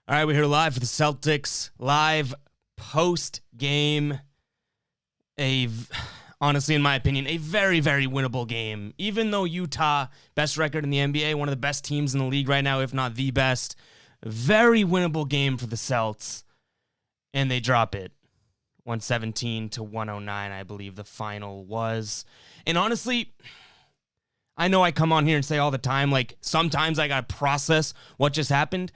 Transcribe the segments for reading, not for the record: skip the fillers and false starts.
All right, we're here live for the Celtics live post-game. Honestly, in my opinion, a very, very winnable game. Even though Utah, best record in the NBA, one of the best teams in the league right now, if not the best, very winnable game for the Celts. And they drop it. 117 to 109, I believe the final was. And honestly, I know I come on here and say all the time, like, sometimes I got to process what just happened.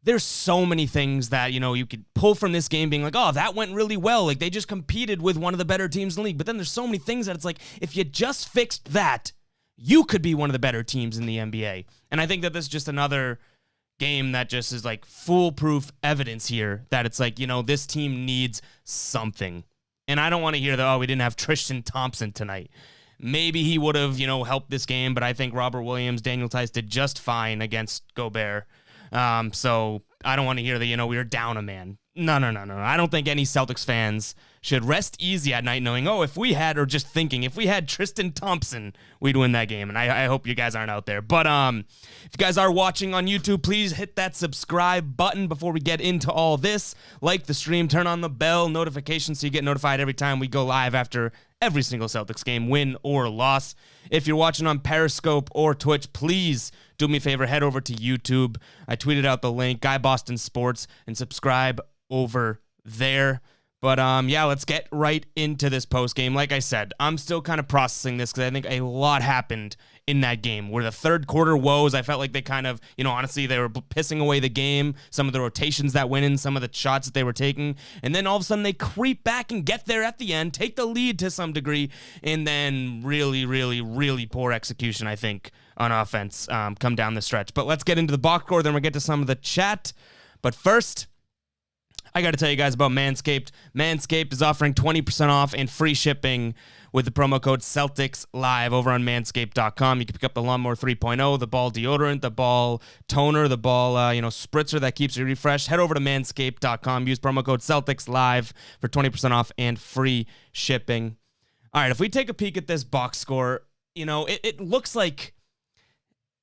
There's so many things that, you could pull from this game being like, oh, that went really well. Like, they just competed with one of the better teams in the league. But then there's so many things that it's like, if you just fixed that, you could be one of the better teams in the NBA. And I think that this is just another game that just is like foolproof evidence here that it's like, this team needs something. And I don't want to hear that, we didn't have Tristan Thompson tonight. Maybe he would have, helped this game, but I think Robert Williams, Daniel Tice did just fine against Gobert. So I don't want to hear that, we were down a man. No. I don't think any Celtics fans should rest easy at night knowing, if we had Tristan Thompson, we'd win that game. And I hope you guys aren't out there. But if you guys are watching on YouTube, please hit that subscribe button before we get into all this. Like the stream, turn on the bell notification so you get notified every time we go live after every single Celtics game, win or loss. If you're watching on Periscope or Twitch, please do me a favor, head over to YouTube. I tweeted out the link, Guy Boston Sports, and subscribe over there. But let's get right into this post game. Like I said, I'm still kind of processing this because I think a lot happened in that game where the third quarter woes, I felt like they kind of, honestly, they were pissing away the game, some of the rotations that went in, some of the shots that they were taking, and then all of a sudden they creep back and get there at the end, take the lead to some degree, and then really, really, really poor execution, I think, on offense come down the stretch. But let's get into the box score, then we'll get to some of the chat. But first, I got to tell you guys about Manscaped. Manscaped is offering 20% off and free shipping with the promo code Celtics Live over on manscaped.com. You can pick up the Lawnmower 3.0, the ball deodorant, the ball toner, the ball spritzer that keeps you refreshed. Head over to manscaped.com. Use promo code Celtics Live for 20% off and free shipping. All right, if we take a peek at this box score, it looks like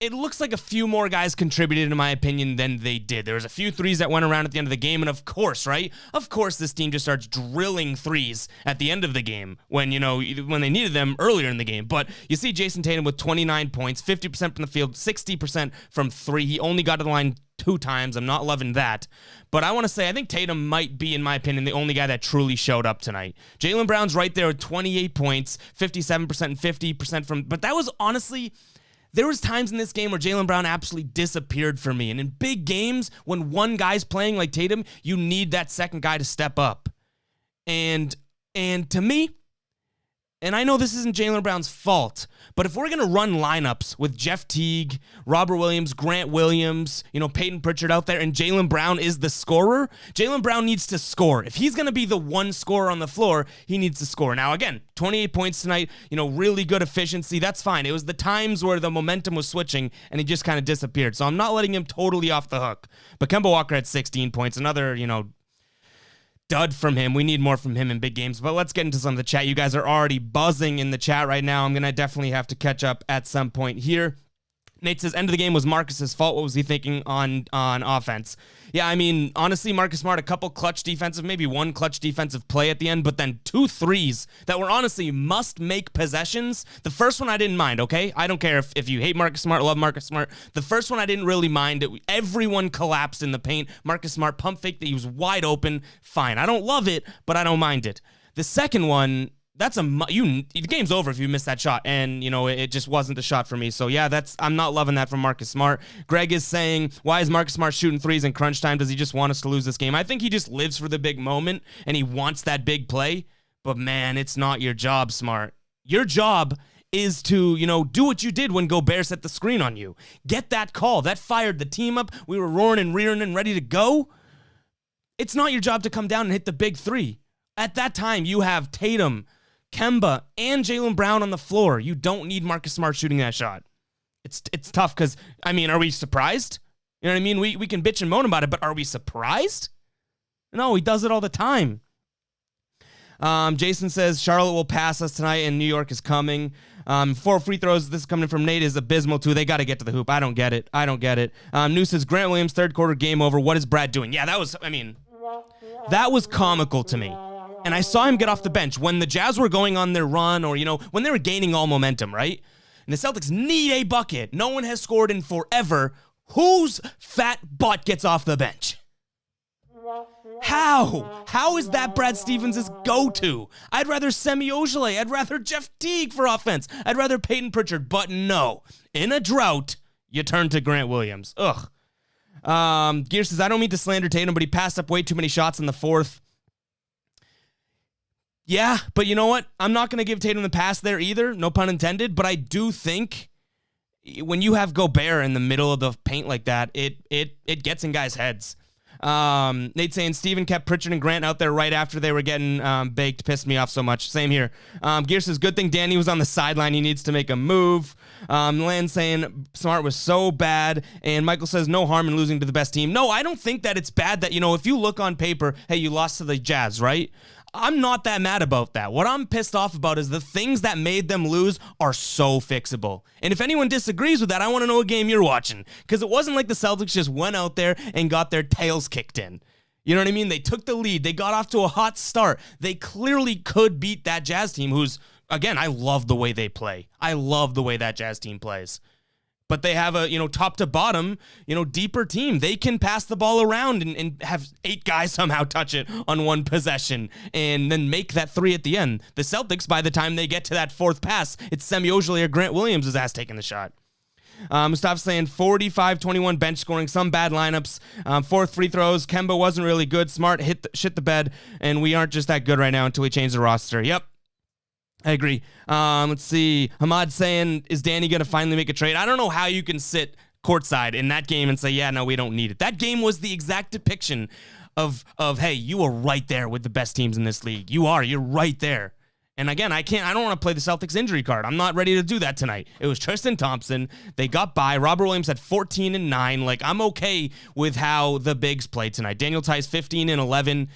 a few more guys contributed, in my opinion, than they did. There was a few threes that went around at the end of the game, and of course, right? Of course, this team just starts drilling threes at the end of the game when they needed them earlier in the game. But you see Jason Tatum with 29 points, 50% from the field, 60% from three. He only got to the line 2 times. I'm not loving that. But I want to say, I think Tatum might be, in my opinion, the only guy that truly showed up tonight. Jaylen Brown's right there with 28 points, 57% and 50% from, but that was honestly, there was times in this game where Jaylen Brown absolutely disappeared for me. And in big games, when one guy's playing like Tatum, you need that second guy to step up. And to me, and I know this isn't Jaylen Brown's fault, but if we're going to run lineups with Jeff Teague, Robert Williams, Grant Williams, Peyton Pritchard out there, and Jaylen Brown is the scorer, Jaylen Brown needs to score. If he's going to be the one scorer on the floor, he needs to score. Now, again, 28 points tonight, really good efficiency. That's fine. It was the times where the momentum was switching, and he just kind of disappeared. So I'm not letting him totally off the hook. But Kemba Walker had 16 points, another, dud from him. We need more from him in big games. But let's get into some of the chat. You guys are already buzzing in the chat right now. I'm going to definitely have to catch up at some point here. Nate says, end of the game was Marcus's fault. What was he thinking on offense? Yeah, I mean, honestly, Marcus Smart, a couple clutch defensive, maybe one clutch defensive play at the end, but then 2 threes that were honestly must-make possessions. The first one I didn't mind, okay? I don't care if you hate Marcus Smart, love Marcus Smart. The first one I didn't really mind. Everyone collapsed in the paint. Marcus Smart pump faked that he was wide open. Fine. I don't love it, but I don't mind it. The second one, the game's over if you miss that shot, and it just wasn't the shot for me. So yeah, I'm not loving that from Marcus Smart. Greg is saying, why is Marcus Smart shooting threes in crunch time? Does he just want us to lose this game? I think he just lives for the big moment and he wants that big play. But man, it's not your job, Smart. Your job is to, do what you did when Gobert set the screen on you. Get that call. That fired the team up. We were roaring and rearing and ready to go. It's not your job to come down and hit the big three. At that time, you have Tatum, Kemba, and Jaylen Brown on the floor. You don't need Marcus Smart shooting that shot. It's tough because, are we surprised? You know what I mean? We can bitch and moan about it, but are we surprised? No, he does it all the time. Jason says Charlotte will pass us tonight and New York is coming. 4 free throws. This is coming from Nate is abysmal too. They got to get to the hoop. I don't get it. New says Grant Williams, third quarter, game over. What is Brad doing? Yeah, that was comical to me. And I saw him get off the bench when the Jazz were going on their run, or when they were gaining all momentum, right? And the Celtics need a bucket. No one has scored in forever. Whose fat butt gets off the bench? How? How is that Brad Stevens' go-to? I'd rather Semi Ojeleye. I'd rather Jeff Teague for offense. I'd rather Peyton Pritchard. But no. In a drought, you turn to Grant Williams. Ugh. Gear says, I don't mean to slander Tatum, but he passed up way too many shots in the fourth. Yeah, but you know what? I'm not going to give Tatum the pass there either. No pun intended. But I do think when you have Gobert in the middle of the paint like that, it gets in guys' heads. Nate saying Steven kept Pritchard and Grant out there right after they were getting baked. Pissed me off so much. Same here. Gear says, good thing Danny was on the sideline. He needs to make a move. Lan saying Smart was so bad. And Michael says no harm in losing to the best team. No, I don't think that it's bad that, if you look on paper, hey, you lost to the Jazz, right? I'm not that mad about that. What I'm pissed off about is the things that made them lose are so fixable. And if anyone disagrees with that, I want to know what game you're watching. Because it wasn't like the Celtics just went out there and got their tails kicked in. You know what I mean? They took the lead. They got off to a hot start. They clearly could beat that Jazz team who's, again, I love the way they play. I love the way that Jazz team plays. But they have a, top to bottom, deeper team. They can pass the ball around and have 8 guys somehow touch it on one possession and then make that 3 at the end. The Celtics, by the time they get to that 4th pass, it's Semi Ojeleye or Grant Williams' ass taking the shot. Mustafa's saying 45-21 bench scoring, some bad lineups, 4 free throws. Kemba wasn't really good. Smart shit the bed, and we aren't just that good right now until we change the roster. Yep. I agree. Let's see. Hamad saying, is Danny going to finally make a trade? I don't know how you can sit courtside in that game and say, yeah, no, we don't need it. That game was the exact depiction of hey, you are right there with the best teams in this league. You're right there. And again, I don't want to play the Celtics injury card. I'm not ready to do that tonight. It was Tristan Thompson. They got by. Robert Williams had 14 and 9. Like, I'm okay with how the bigs played tonight. Daniel Tice 15 and 11.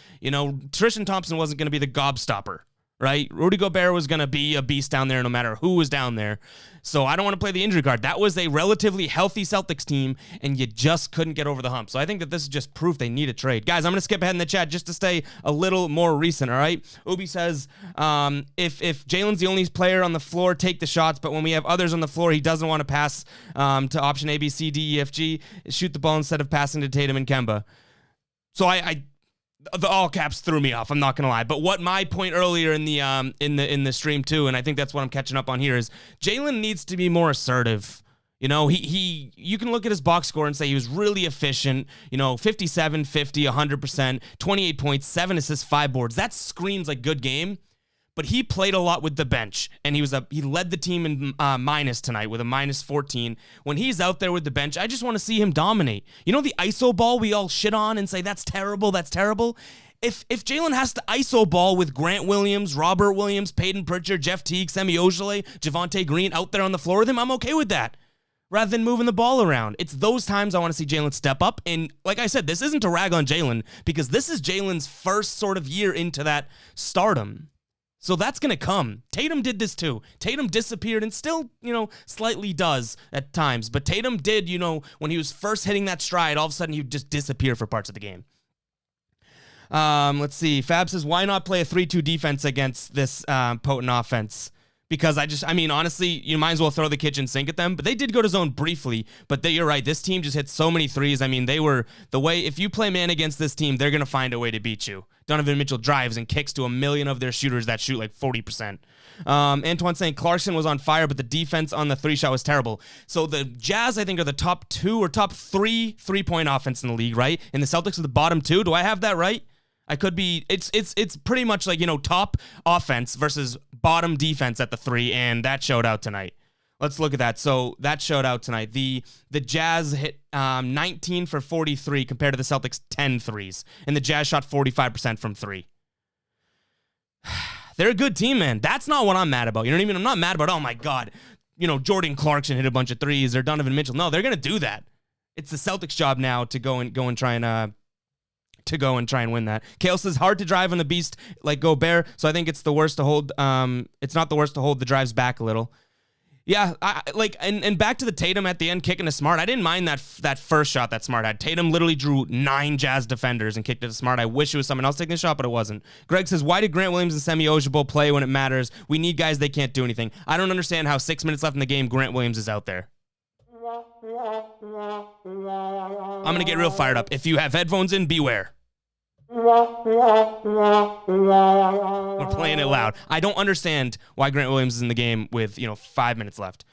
Tristan Thompson wasn't going to be the gobstopper. Right? Rudy Gobert was going to be a beast down there no matter who was down there. So I don't want to play the injury card. That was a relatively healthy Celtics team, and you just couldn't get over the hump. So I think that this is just proof they need a trade. Guys, I'm going to skip ahead in the chat just to stay a little more recent, all right? Ubi says, if Jalen's the only player on the floor, take the shots, but when we have others on the floor, he doesn't want to pass to option A, B, C, D, E, F, G, shoot the ball instead of passing to Tatum and Kemba. So the all caps threw me off. I'm not gonna lie. But what my point earlier in the stream too, and I think that's what I'm catching up on here, is Jalen needs to be more assertive. You can look at his box score and say he was really efficient. 57, 50, 100%, 28 points, 7 assists, 5 boards. That screams like good game. But he played a lot with the bench, and he led the team in minus tonight with a minus 14. When he's out there with the bench, I just want to see him dominate. The ISO ball we all shit on and say, that's terrible, that's terrible. If Jalen has to ISO ball with Grant Williams, Robert Williams, Peyton Pritchard, Jeff Teague, Semi Ojeleye, Javonte Green out there on the floor with him, I'm okay with that. Rather than moving the ball around. It's those times I want to see Jalen step up. And like I said, this isn't to rag on Jalen, because this is Jalen's first sort of year into that stardom. So that's going to come. Tatum did this too. Tatum disappeared and still, slightly does at times. But Tatum did, when he was first hitting that stride, all of a sudden he would just disappear for parts of the game. Let's see. Fab says, why not play a 3-2 defense against this potent offense? Because honestly, you might as well throw the kitchen sink at them. But they did go to zone briefly. But you're right. This team just hit so many threes. They were if you play man against this team, they're going to find a way to beat you. Donovan Mitchell drives and kicks to a million of their shooters that shoot like 40%. Antoine saying Clarkson was on fire, but the defense on the 3 shot was terrible. So the Jazz, I think, are the top 2 or top 3 3-point offense in the league, right? And the Celtics are the bottom 2. Do I have that right? I could be. It's pretty much like, top offense versus bottom defense at the 3, and that showed out tonight. Let's look at that. So that showed out tonight. The Jazz hit 19 for 43 compared to the Celtics 10 threes, and the Jazz shot 45% from 3. They're a good team, man. That's not what I'm mad about. You know what I mean? I'm not mad about, oh my God, Jordan Clarkson hit a bunch of threes or Donovan Mitchell. No, they're gonna do that. It's the Celtics' job now to go and try and win that. Kale says hard to drive on the beast like Gobert, so I think it's the worst to hold. It's not the worst to hold the drives back a little. Yeah, and back to the Tatum at the end kicking to Smart. I didn't mind that first shot that Smart had. Tatum literally drew 9 Jazz defenders and kicked it to Smart. I wish it was someone else taking the shot, but it wasn't. Greg says, why did Grant Williams and Semi Ojibo play when it matters? We need guys they can't do anything. I don't understand how 6 minutes left in the game, Grant Williams is out there. I'm going to get real fired up. If you have headphones in, beware. We're playing it loud. I don't understand why Grant Williams is in the game with 5 minutes left.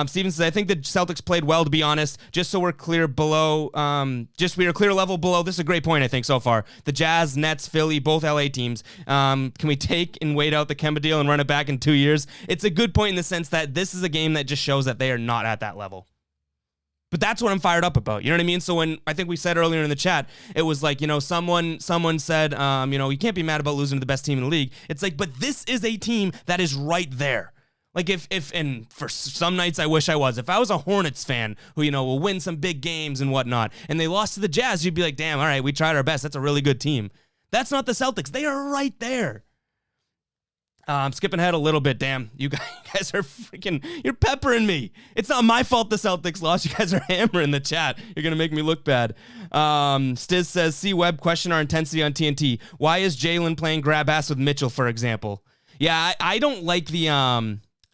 Steven says, I think the Celtics played well, to be honest. Just so we're clear below, we are a clear level below. This is a great point, I think, so far. The Jazz, Nets, Philly, both LA teams. Can we take and wait out the Kemba deal and run it back in 2 years? It's a good point in the sense that this is a game that just shows that they are not at that level. But that's what I'm fired up about. You know what I mean? So when I think we said earlier in the chat, it was like, someone said, you can't be mad about losing to the best team in the league. It's like, but this is a team that is right there. Like and for some nights I wish I was. If I was a Hornets fan who, will win some big games and whatnot, and they lost to the Jazz, you'd be like, damn, all right, we tried our best. That's a really good team. That's not the Celtics. They are right there. I'm skipping ahead a little bit. Damn, you guys are you're peppering me. It's not my fault the Celtics lost. You guys are hammering the chat. You're going to make me look bad. Stiz says, see Webb question our intensity on TNT. Why is Jalen playing grab ass with Mitchell, for example? Yeah, I don't like the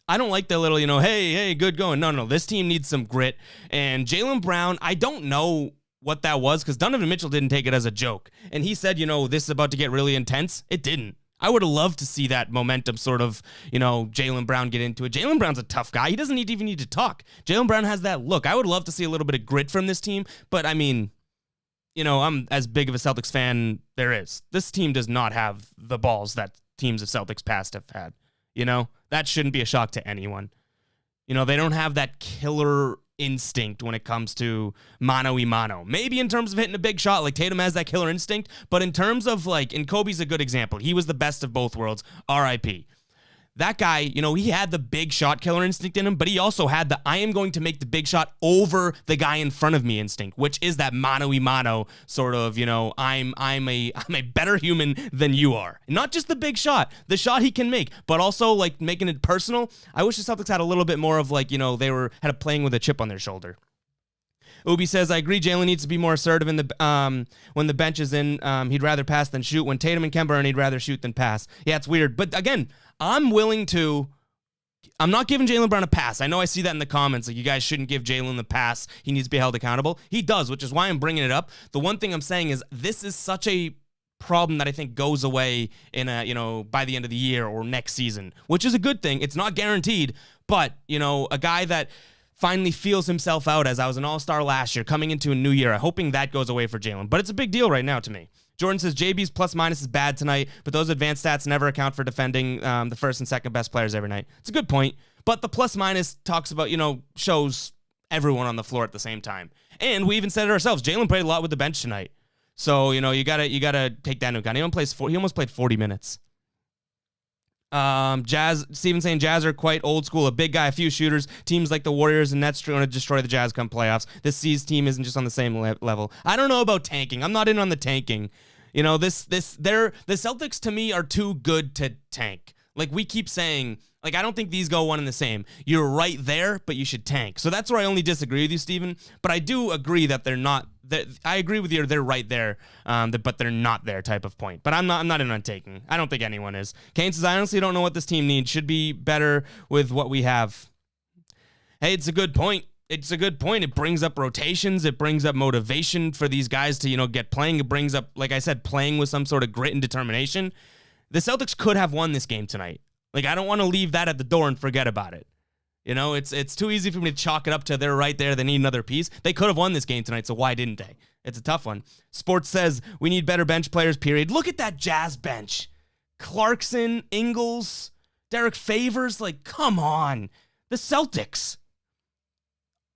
little, hey, good going. No, this team needs some grit. And Jaylen Brown, I don't know what that was because Donovan Mitchell didn't take it as a joke. And he said, this is about to get really intense. It didn't. I would have loved to see that momentum sort of, Jaylen Brown get into it. Jaylen Brown's a tough guy. He doesn't even need to talk. Jaylen Brown has that look. I would love to see a little bit of grit from this team, but I mean, I'm as big of a Celtics fan there is. This team does not have the balls that teams of Celtics past have had. That shouldn't be a shock to anyone. They don't have that killer instinct when it comes to mano-a-mano. Maybe in terms of hitting a big shot, like Tatum has that killer instinct, but in terms of and Kobe's a good example. He was the best of both worlds, RIP. That guy, he had the big shot killer instinct in him, but he also had the I am going to make the big shot over the guy in front of me instinct, which is that mano-a-mano sort of, I'm a better human than you are. Not just the big shot, the shot he can make, but also making it personal. I wish the Celtics had a little bit more of they had a playing with a chip on their shoulder. Ubi says, I agree Jalen needs to be more assertive in the when the bench is in. He'd rather pass than shoot. When Tatum and Kemba are in, he'd rather shoot than pass. Yeah, it's weird. But again, I'm not giving Jaylen Brown a pass. I know I see that in the comments. You guys shouldn't give Jalen the pass. He needs to be held accountable. He does, which is why I'm bringing it up. The one thing I'm saying is this is such a problem that I think goes away in by the end of the year or next season, which is a good thing. It's not guaranteed, but, a guy that finally feels himself out as I was an all-star last year, coming into a new year, I'm hoping that goes away for Jalen. But it's a big deal right now to me. Jordan says, JB's plus-minus is bad tonight, but those advanced stats never account for defending the first and second best players every night. It's a good point, but the plus-minus talks about, shows everyone on the floor at the same time. And we even said it ourselves, Jalen played a lot with the bench tonight. So, you gotta take that into account. He almost played 40 minutes. Jazz, Steven saying Jazz are quite old school, a big guy, a few shooters. Teams like the Warriors and Nets going to destroy the Jazz come playoffs. This C's team isn't just on the same level. I don't know about tanking. I'm not in on the tanking. The Celtics to me are too good to tank. We keep saying, I don't think these go one and the same. You're right there, but you should tank. So that's where I only disagree with you, Steven. But I do agree that they're not. I agree with you. They're right there, but they're not there type of point. But I'm not in on taking. I don't think anyone is. Kane says, I honestly don't know what this team needs. Should be better with what we have. Hey, it's a good point. It's a good point. It brings up rotations. It brings up motivation for these guys to, get playing. It brings up, like I said, playing with some sort of grit and determination. The Celtics could have won this game tonight. I don't want to leave that at the door and forget about it. It's too easy for me to chalk it up to they're right there. They need another piece. They could have won this game tonight, so why didn't they? It's a tough one. Sports says we need better bench players, period. Look at that Jazz bench. Clarkson, Ingles, Derek Favors. Come on. The Celtics.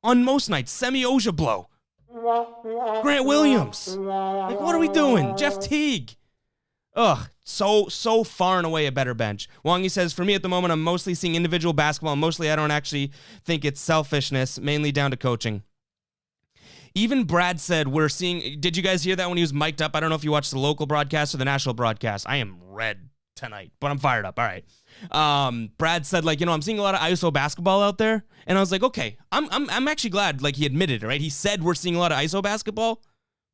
On most nights, Semi Ojibo. Grant Williams. What are we doing? Jeff Teague. Ugh, so far and away a better bench. Wongi says, for me at the moment, I'm mostly seeing individual basketball. Mostly I don't actually think it's selfishness, mainly down to coaching. Even Brad said we're seeing, did you guys hear that when he was mic'd up? I don't know if you watched the local broadcast or the national broadcast. I am red tonight, but I'm fired up. All right. Brad said, like, I'm seeing a lot of ISO basketball out there. And I was like, okay, I'm actually glad, like, he admitted it, right? He said we're seeing a lot of ISO basketball,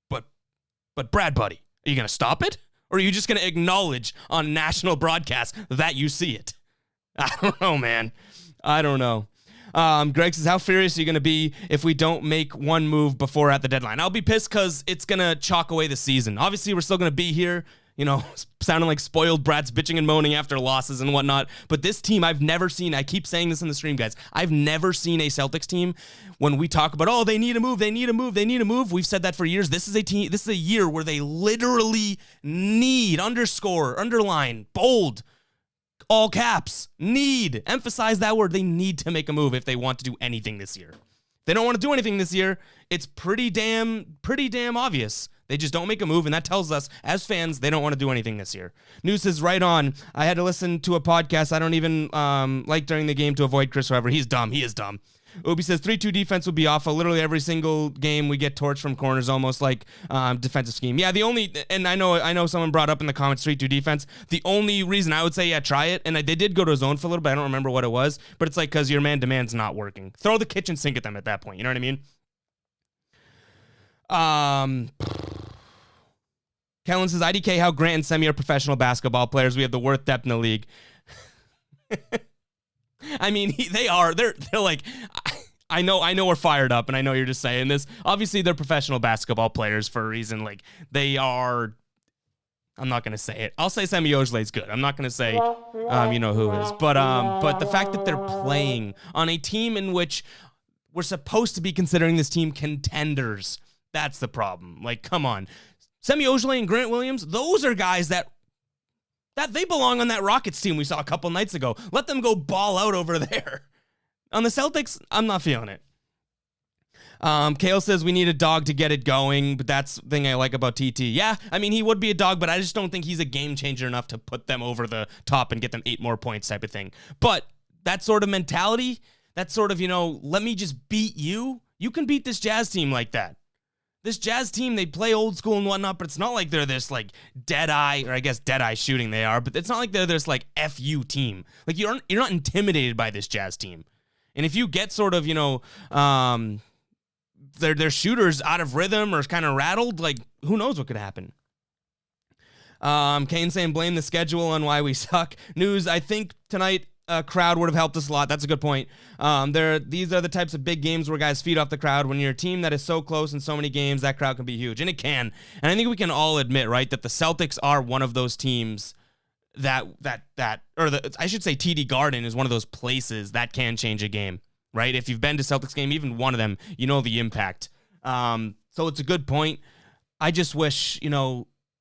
but Brad, buddy, are you going to stop it? Or are you just going to acknowledge on national broadcast that you see it? I don't know, man. I don't know. Greg says, how furious are you going to be if we don't make one move before at the deadline? I'll be pissed because it's going to chalk away the season. Obviously, we're still going to be here, sounding like spoiled brats, bitching and moaning after losses and whatnot. But this team, I've never seen, I keep saying this in the stream, guys, I've never seen a Celtics team when we talk about, they need a move, they need a move, they need a move. We've said that for years. This is a year where they literally need, underline, bold, all caps, need, emphasize that word. They need to make a move if they want to do anything this year. If they don't want to do anything this year, it's pretty damn obvious. They just don't make a move, and that tells us, as fans, they don't want to do anything this year. News is right on. I had to listen to a podcast I don't even like during the game to avoid Chris Webber. He's dumb. He is dumb. Obi says 3-2 defense would be awful. Literally every single game we get torched from corners, almost like defensive scheme. Yeah, and I know someone brought up in the comments 3-2 defense. The only reason I would say, yeah, try it, and they did go to a zone for a little bit. I don't remember what it was, but it's like because your man-to-man's not working. Throw the kitchen sink at them at that point. You know what I mean? Kellen says, IDK, how Grant and Semi are professional basketball players. We have the worst depth in the league. I mean, they are. They're like, I know we're fired up, and I know you're just saying this. Obviously, they're professional basketball players for a reason. Like, they are. I'm not going to say it. I'll say Semi Ojeley's good. I'm not going to say, who is. But the fact that they're playing on a team in which we're supposed to be considering this team contenders, that's the problem. Like, come on. Semi Ojeley and Grant Williams, those are guys that they belong on that Rockets team we saw a couple nights ago. Let them go ball out over there. On the Celtics, I'm not feeling it. Kale says we need a dog to get it going, but that's the thing I like about TT. Yeah, I mean, he would be a dog, but I just don't think he's a game changer enough to put them over the top and get them 8 more points type of thing. But that sort of mentality, that sort of, let me just beat you. You can beat this Jazz team like that. This Jazz team, they play old school and whatnot, but it's not like they're this, like, dead-eye, or I guess dead-eye shooting they are, but it's not like they're this, like, FU team. Like, you're not intimidated by this Jazz team. And if you get sort of, their shooters out of rhythm or kind of rattled, like, who knows what could happen. Kane saying blame the schedule on why we suck. News, I think tonight a crowd would have helped us a lot. That's a good point. These are the types of big games where guys feed off the crowd. When you're a team that is so close in so many games, that crowd can be huge, and it can. And I think we can all admit, right, that the Celtics are one of those teams I should say TD Garden is one of those places that can change a game, right? If you've been to Celtics game, even one of them, you know the impact. So it's a good point. I just wish,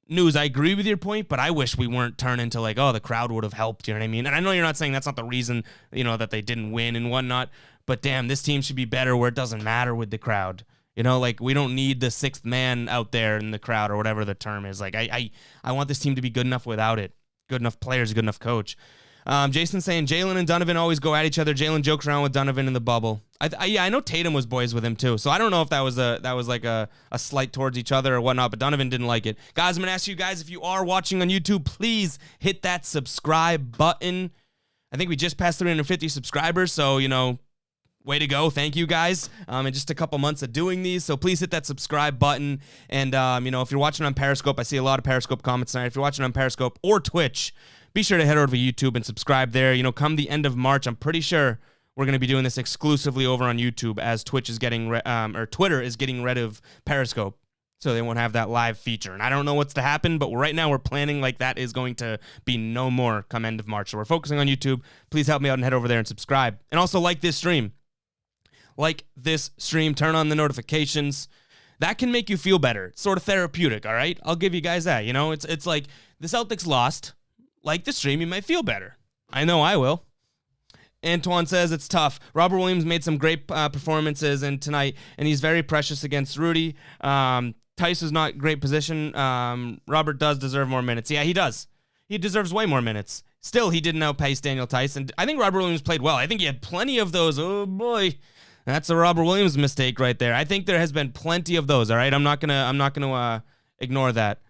News, I agree with your point, but I wish we weren't turned into like, the crowd would have helped, you know what I mean? And I know you're not saying that's not the reason, that they didn't win and whatnot, but damn, this team should be better where it doesn't matter with the crowd. Like, we don't need the 6th man out there in the crowd or whatever the term is. Like, I want this team to be good enough without it. Good enough players, good enough coach. Jason saying Jalen and Donovan always go at each other. Jalen jokes around with Donovan in the bubble. I know Tatum was boys with him too, so I don't know if that was like a slight towards each other or whatnot, but Donovan didn't like it. Guys, I'm going to ask you guys, if you are watching on YouTube, please hit that subscribe button. I think we just passed 350 subscribers, so, way to go. Thank you guys. In just a couple months of doing these, so please hit that subscribe button. And, if you're watching on Periscope, I see a lot of Periscope comments tonight. If you're watching on Periscope or Twitch, be sure to head over to YouTube and subscribe there. Come the end of March, I'm pretty sure we're going to be doing this exclusively over on YouTube as Twitch is getting, Twitter is getting rid of Periscope, so they won't have that live feature. And I don't know what's to happen, but right now we're planning like that is going to be no more come end of March. So we're focusing on YouTube. Please help me out and head over there and subscribe. And also like this stream. Turn on the notifications. That can make you feel better. It's sort of therapeutic, all right? I'll give you guys that. It's like the Celtics lost. Like the stream, you might feel better. I know I will. Antoine says it's tough. Robert Williams made some great performances tonight, and he's very precious against Rudy. Tice is not great position. Robert does deserve more minutes. Yeah, he does. He deserves way more minutes. Still, he didn't outpace Daniel Tice, and I think Robert Williams played well. I think he had plenty of those. Oh, boy. That's a Robert Williams mistake right there. I think there has been plenty of those, all right? I'm not gonna ignore that.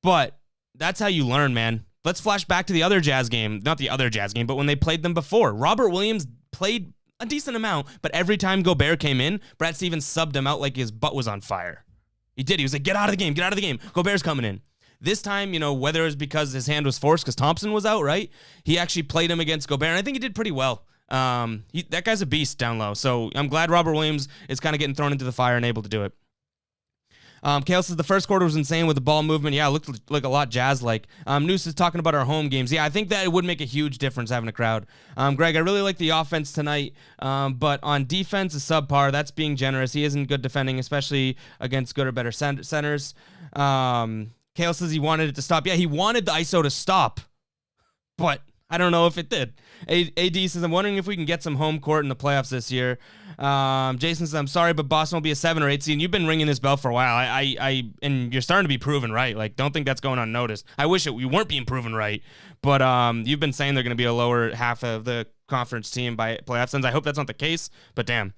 But that's how you learn, man. let's flash back to the other Jazz game. Not the other Jazz game, but when they played them before. Robert Williams played a decent amount, but every time Gobert came in, Brad Stevens subbed him out like his butt was on fire. He did. He was like, get out of the game. Get out of the game. Gobert's coming in. This time, whether it was because his hand was forced because Thompson was out, right? He actually played him against Gobert, and I think he did pretty well. That guy's a beast down low, so I'm glad Robert Williams is kind of getting thrown into the fire and able to do it. Kale says the first quarter was insane with the ball movement. Yeah, it looked like a lot Jazz-like. Noose is talking about our home games. Yeah, I think that it would make a huge difference having a crowd. Greg, I really like the offense tonight, but on defense is subpar. That's being generous. He isn't good defending, especially against good or better centers. Kale says he wanted it to stop. Yeah, he wanted the ISO to stop, but I don't know if it did. AD says, I'm wondering if we can get some home court in the playoffs this year. Jason says, I'm sorry, but Boston will be a 7 or 8 seed. You've been ringing this bell for a while. And you're starting to be proven right. Like, don't think that's going unnoticed. I wish we weren't being proven right, but you've been saying they're going to be a lower half of the conference team by playoffs ends. I hope that's not the case, but damn.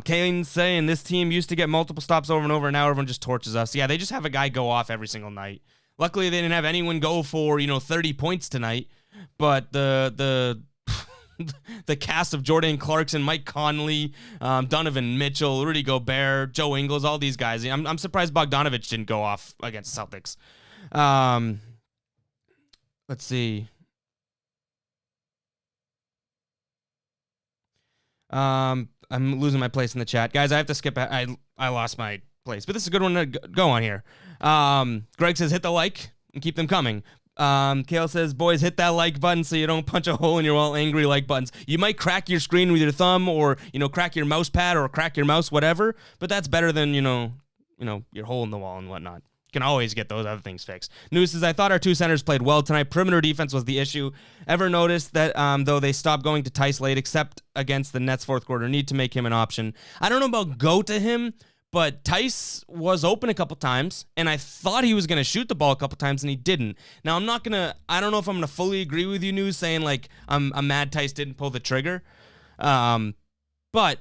Kane's saying this team used to get multiple stops over and over, and now everyone just torches us. Yeah, they just have a guy go off every single night. Luckily, they didn't have anyone go for 30 points tonight. But the cast of Jordan Clarkson, Mike Conley, Donovan Mitchell, Rudy Gobert, Joe Ingles, all these guys. I'm surprised Bogdanovich didn't go off against Celtics. Let's see. I'm losing my place in the chat. Guys, I have to skip. I lost my place. But this is a good one to go on here. Greg says, hit the like and keep them coming. Kale says, boys, hit that like button so you don't punch a hole in your all angry like buttons. You might crack your screen with your thumb or, crack your mouse pad or crack your mouse, whatever, but that's better than, your hole in the wall and whatnot. You can always get those other things fixed. News says, I thought our two centers played well tonight. Perimeter defense was the issue. Ever noticed that, though they stopped going to Tice late, except against the Nets fourth quarter, need to make him an option. I don't know about go to him, but Tice was open a couple times, and I thought he was going to shoot the ball a couple times, and he didn't. Now, I don't know if I'm going to fully agree with you, News, saying, like, I'm mad Tice didn't pull the trigger. But,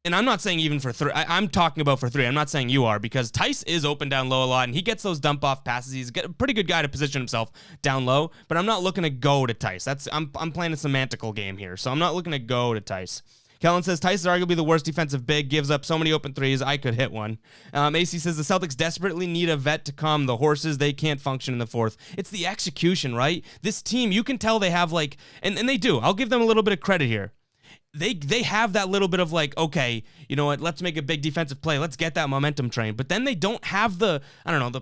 and I'm not saying even for three. I'm talking about for three. I'm not saying you are, because Tice is open down low a lot, and he gets those dump-off passes. He's a pretty good guy to position himself down low, but I'm not looking to go to Tice. I'm playing a semantical game here, so I'm not looking to go to Tice. Kellen says, Tice is arguably the worst defensive big, gives up so many open threes, I could hit one. AC says, the Celtics desperately need a vet to calm the horses. They can't function in the fourth. It's the execution, right? This team, you can tell they have and they do. I'll give them a little bit of credit here. They have that little bit of okay, you know what, let's make a big defensive play. Let's get that momentum train. But then they don't have the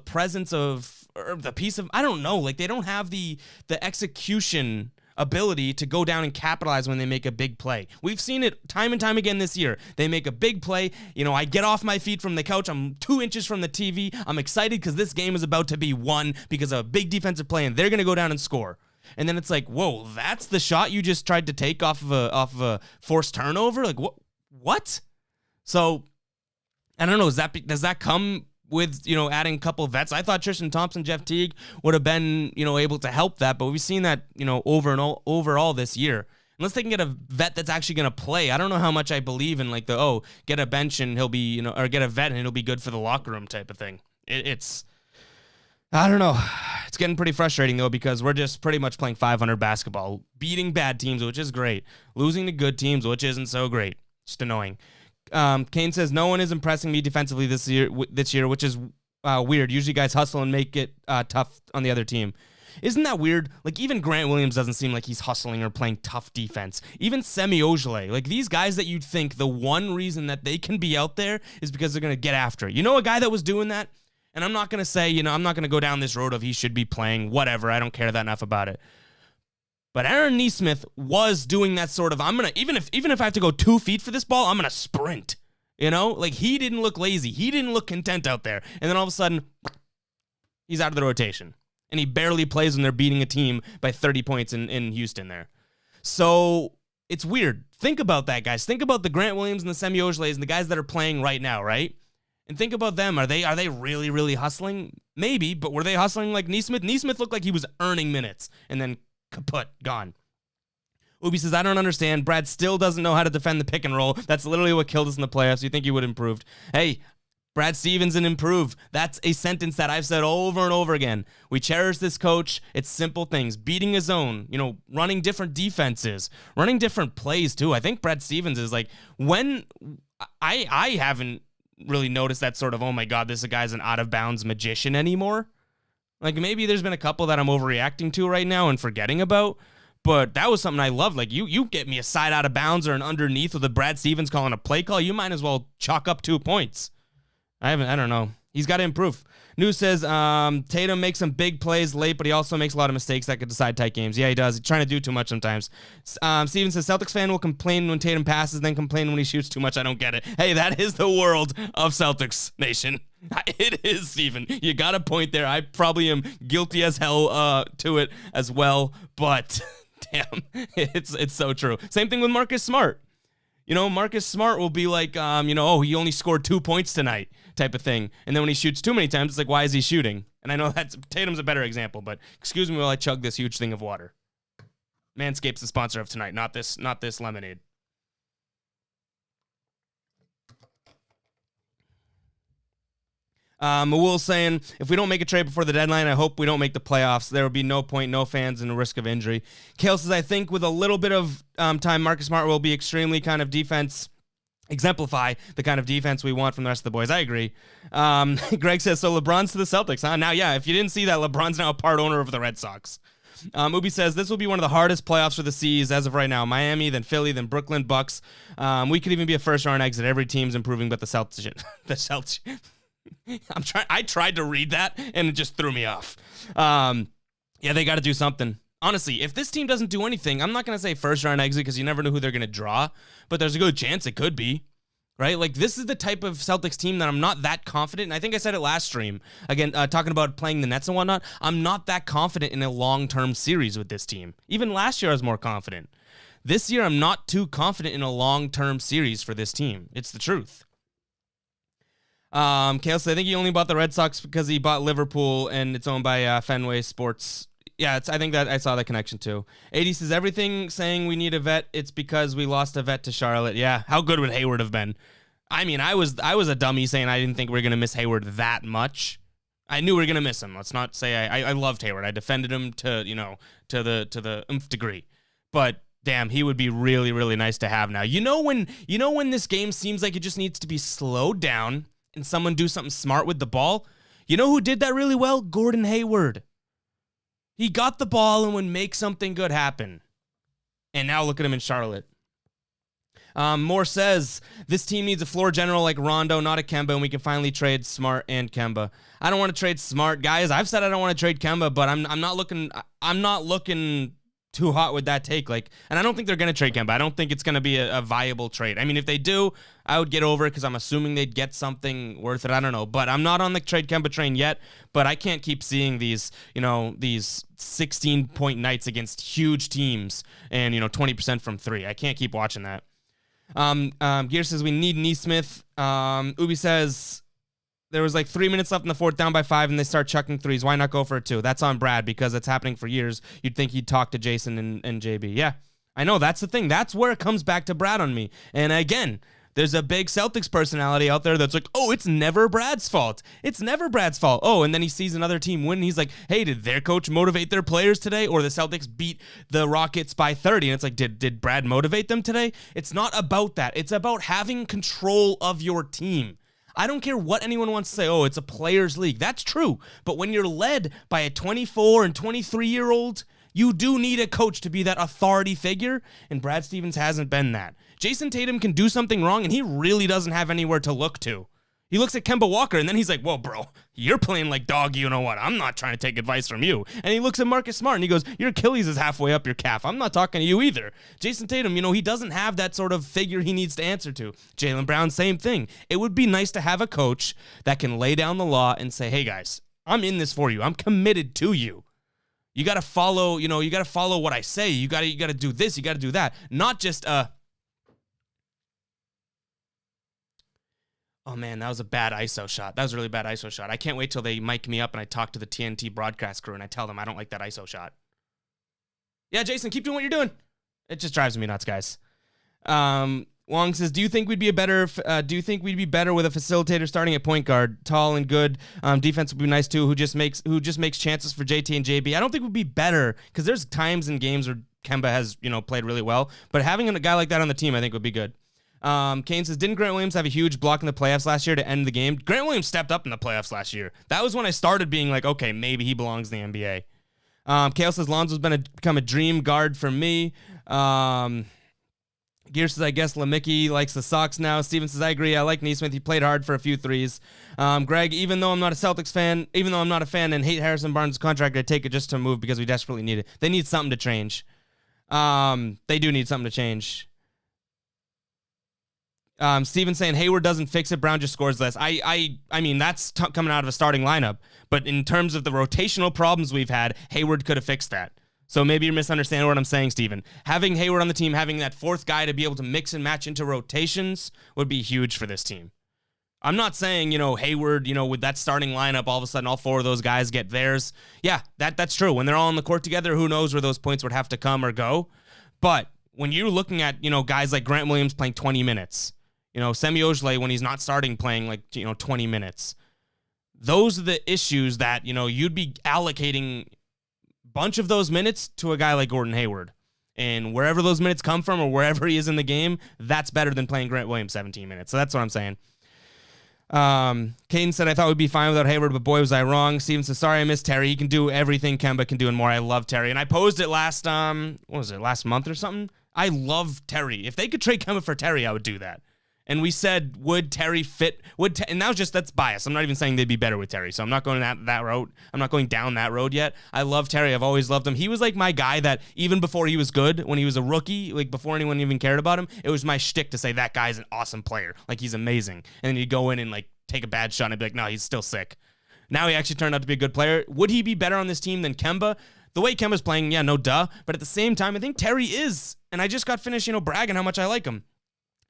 presence of, or the piece of, they don't have the execution ability to go down and capitalize when they make a big play. We've seen it time and time again this year. They make a big play. I get off my feet from the couch. I'm 2 inches from the TV. I'm excited because this game is about to be won because of a big defensive play, and they're going to go down and score. And then it's like, whoa, that's the shot you just tried to take off of a forced turnover? Like, what? So, I don't know. Does that come with, adding a couple of vets? I thought Tristan Thompson, Jeff Teague would have been, able to help that, but we've seen that, overall this year. Unless they can get a vet that's actually going to play. I don't know how much I believe in get a bench and he'll be, or get a vet and it'll be good for the locker room type of thing. It's, I don't know. It's getting pretty frustrating though, because we're just pretty much playing 500 basketball, beating bad teams, which is great, losing to good teams, which isn't so great. Just annoying. Kane says, no one is impressing me defensively this year, which is weird. Usually guys hustle and make it tough on the other team. Isn't that weird? Even Grant Williams doesn't seem like he's hustling or playing tough defense. Even Semi Ojeleye, these guys that you'd think the one reason that they can be out there is because they're going to get after it. A guy that was doing that? And I'm not going to say, I'm not going to go down this road of he should be playing, whatever. I don't care that enough about it. But Aaron Nesmith was doing that sort of, even if I have to go 2 feet for this ball, I'm going to sprint. He didn't look lazy. He didn't look content out there. And then all of a sudden, he's out of the rotation. And he barely plays when they're beating a team by 30 points in Houston there. So it's weird. Think about that, guys. Think about the Grant Williams and the Semi Ojeleyes and the guys that are playing right now, right? And think about them. Are they really, really hustling? Maybe, but were they hustling like Nesmith? Nesmith looked like he was earning minutes, and then kaput, gone. Ubi says, I don't understand. Brad still doesn't know how to defend the pick and roll. That's literally what killed us in the playoffs. You think he would have improved. Hey, Brad Stevens and improve. That's a sentence that I've said over and over again. We cherish this coach. It's simple things. Beating his own, running different defenses, running different plays too. I think Brad Stevens is like, when I haven't really noticed that sort of, oh my God, this guy's an out of bounds magician anymore. Like maybe there's been a couple that I'm overreacting to right now and forgetting about. But that was something I loved. Like, you get me a side out of bounds or an underneath with a Brad Stevens calling a play call, you might as well chalk up 2 points. I don't know. He's got to improve. News says Tatum makes some big plays late, but he also makes a lot of mistakes that could decide tight games. Yeah, he does. He's trying to do too much sometimes. Steven says Celtics fan will complain when Tatum passes, then complain when he shoots too much. I don't get it. Hey, that is the world of Celtics Nation. It is, Steven. You got a point there. I probably am guilty as hell to it as well, but damn, it's so true. Same thing with Marcus Smart. Marcus Smart will be like, oh, he only scored 2 points tonight type of thing. And then when he shoots too many times, it's like, why is he shooting? And I know Tatum's a better example, but excuse me while I chug this huge thing of water. Manscaped's the sponsor of tonight, not this lemonade. Mawul saying, if we don't make a trade before the deadline, I hope we don't make the playoffs. There will be no point, no fans, and a risk of injury. Kale says, I think with a little bit of time, Marcus Smart will be extremely kind of exemplify the kind of defense we want from the rest of the boys. I agree. Greg says, so LeBron's to the Celtics, huh? Now, yeah, if you didn't see that, LeBron's now a part owner of the Red Sox. Ubi says, this will be one of the hardest playoffs for the C's as of right now. Miami, then Philly, then Brooklyn, Bucks. We could even be a first-round exit. Every team's improving, but the Celtics. The Celtics. I tried to read that, and it just threw me off. Yeah, they got to do something. Honestly, if this team doesn't do anything, I'm not going to say first-round exit because you never know who they're going to draw, but there's a good chance it could be, right? Like, this is the type of Celtics team that I'm not that confident, and I think I said it last stream, again, talking about playing the Nets and whatnot, I'm not that confident in a long-term series with this team. Even last year I was more confident. This year I'm not too confident in a long-term series for this team. It's the truth. Kale said, I think he only bought the Red Sox because he bought Liverpool and it's owned by Fenway Sports. Yeah, I think that I saw that connection too. 80 says, everything saying we need a vet, it's because we lost a vet to Charlotte. Yeah, how good would Hayward have been? I mean, I was a dummy saying I didn't think we were going to miss Hayward that much. I knew we were going to miss him. Let's not say I loved Hayward. I defended him to the nth degree. But damn, he would be really, really nice to have now. When this game seems like it just needs to be slowed down and someone do something smart with the ball? You know who did that really well? Gordon Hayward. He got the ball and would make something good happen. And now look at him in Charlotte. Moore says, this team needs a floor general like Rondo, not a Kemba, and we can finally trade Smart and Kemba. I don't want to trade Smart, guys. I've said I don't want to trade Kemba, but I'm not looking too hot with that take. And I don't think they're going to trade Kemba. I don't think it's going to be a viable trade. I mean, if they do, I would get over it because I'm assuming they'd get something worth it. I don't know. But I'm not on the trade Kemba train yet. But I can't keep seeing these 16-point nights against huge teams and, 20% from three. I can't keep watching that. Gear says we need Neesmith. Ubi says there was 3 minutes left in the fourth, down by 5, and they start chucking threes. Why not go for it too? That's on Brad because it's happening for years. You'd think he'd talk to Jason and JB. Yeah, I know. That's the thing. That's where it comes back to Brad on me. And again, there's a big Celtics personality out there that's like, oh, it's never Brad's fault. It's never Brad's fault. Oh, and then he sees another team win, and he's like, hey, did their coach motivate their players today? Or the Celtics beat the Rockets by 30. And it's like, did Brad motivate them today? It's not about that. It's about having control of your team. I don't care what anyone wants to say, oh, it's a players' league. That's true. But when you're led by a 24 and 23-year-old, you do need a coach to be that authority figure, and Brad Stevens hasn't been that. Jason Tatum can do something wrong, and he really doesn't have anywhere to look to. He looks at Kemba Walker, and then he's like, whoa, bro, you're playing like dog, you know what? I'm not trying to take advice from you. And he looks at Marcus Smart, and he goes, your Achilles is halfway up your calf. I'm not talking to you either. Jason Tatum, he doesn't have that sort of figure he needs to answer to. Jaylen Brown, same thing. It would be nice to have a coach that can lay down the law and say, hey, guys, I'm in this for you. I'm committed to you. You got to follow, what I say. You got to do this. You got to do that. Not just, oh, man, that was a bad ISO shot. That was a really bad ISO shot. I can't wait till they mic me up and I talk to the TNT broadcast crew and I tell them I don't like that ISO shot. Yeah, Jason, keep doing what you're doing. It just drives me nuts, guys. Wong says, "Do you think we'd be better with a facilitator starting at point guard, tall and good? Defense would be nice too. Who just makes chances for JT and JB? I don't think we'd be better because there's times in games where Kemba has played really well, but having a guy like that on the team, I think would be good." Kane says, "Didn't Grant Williams have a huge block in the playoffs last year to end the game?" Grant Williams stepped up in the playoffs last year. That was when I started being like, okay, maybe he belongs in the NBA. Kale says, "Lonzo's become a dream guard for me." Gear says, "I guess LeMickey likes the Sox now." Steven says, "I agree. I like Neesmith. He played hard for a few threes." Greg, even though I'm not a Celtics fan, and hate Harrison Barnes' contract, I take it just to move because we desperately need it. They need something to change. They do need something to change. Steven saying Hayward doesn't fix it. Brown just scores less. I mean, that's coming out of a starting lineup. But in terms of the rotational problems we've had, Hayward could have fixed that. So maybe you're misunderstanding what I'm saying, Steven. Having Hayward on the team, having that fourth guy to be able to mix and match into rotations would be huge for this team. I'm not saying, Hayward, with that starting lineup, all of a sudden all four of those guys get theirs. Yeah, that's true. When they're all on the court together, who knows where those points would have to come or go. But when you're looking at, guys like Grant Williams playing 20 minutes, Semi Ojeleye when he's not starting playing 20 minutes, those are the issues that, you'd be allocating bunch of those minutes to a guy like Gordon Hayward. And wherever those minutes come from or wherever he is in the game, that's better than playing Grant Williams 17 minutes. So that's what I'm saying. Caden said, "I thought we'd be fine without Hayward, but boy, was I wrong." Steven says, "Sorry, I missed Terry. He can do everything Kemba can do and more. I love Terry." And I posed it last month or something? I love Terry. If they could trade Kemba for Terry, I would do that. And we said, would Terry fit? And that's bias. I'm not even saying they'd be better with Terry. So I'm not going that road. I'm not going down that road yet. I love Terry. I've always loved him. He was like my guy that even before he was good, when he was a rookie, before anyone even cared about him, it was my shtick to say that guy's an awesome player. He's amazing. And then you'd go in and take a bad shot and I'd be like, no, he's still sick. Now he actually turned out to be a good player. Would he be better on this team than Kemba? The way Kemba's playing, yeah, no duh. But at the same time, I think Terry is. And I just got finished, bragging how much I like him.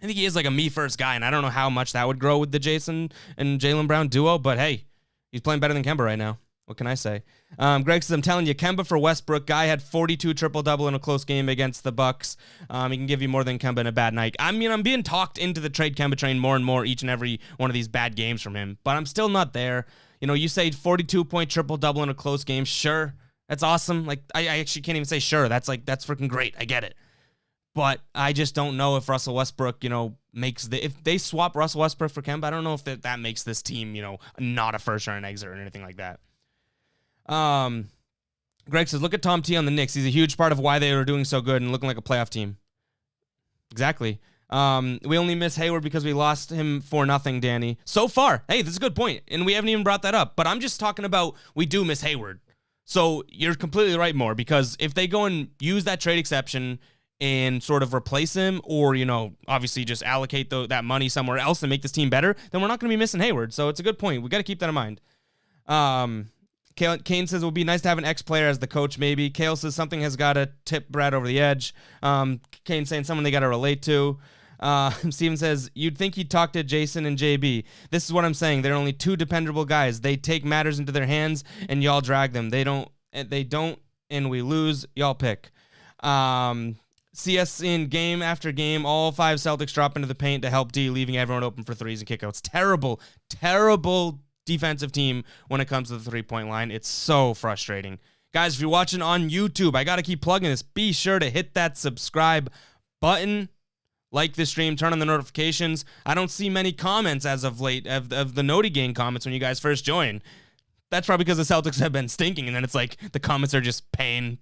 I think he is a me-first guy, and I don't know how much that would grow with the Jason and Jaylen Brown duo, but hey, he's playing better than Kemba right now. What can I say? Greg says, "I'm telling you, Kemba for Westbrook. Guy had 42 triple-double in a close game against the Bucks. He can give you more than Kemba in a bad night." I mean, I'm being talked into the trade Kemba train more and more each and every one of these bad games from him, but I'm still not there. You say 42-point triple-double in a close game. Sure, that's awesome. I actually can't even say sure. That's freaking great. I get it. But I just don't know if Russell Westbrook, if they swap Russell Westbrook for Kemba, I don't know if that makes this team, not a first-round exit or anything like that. Greg says, "Look at Tom T on the Knicks. He's a huge part of why they were doing so good and looking like a playoff team." Exactly. We only miss Hayward because we lost him for nothing, Danny. So far. Hey, that's a good point. And we haven't even brought that up. But I'm just talking about we do miss Hayward. So you're completely right, Moore, because if they go and use that trade exception and sort of replace him or, obviously just allocate that money somewhere else and make this team better, then we're not going to be missing Hayward. So it's a good point. We got to keep that in mind. Kane says it would be nice to have an ex-player as the coach, maybe. Kale says something has got to tip Brad over the edge. Kane saying someone they got to relate to. Steven says, "You'd think he'd talk to Jason and JB. This is what I'm saying. They're only two dependable guys. They take matters into their hands and y'all drag them. They don't, and we lose. Y'all pick." CS in game after game, all five Celtics drop into the paint to help D, leaving everyone open for threes and kickouts. Terrible, terrible defensive team when it comes to the three-point line. It's so frustrating. Guys, if you're watching on YouTube, I got to keep plugging this. Be sure to hit that subscribe button, like this stream, turn on the notifications. I don't see many comments as of late of the Noti Gang comments when you guys first join. That's probably because the Celtics have been stinking, and then it's the comments are just pain.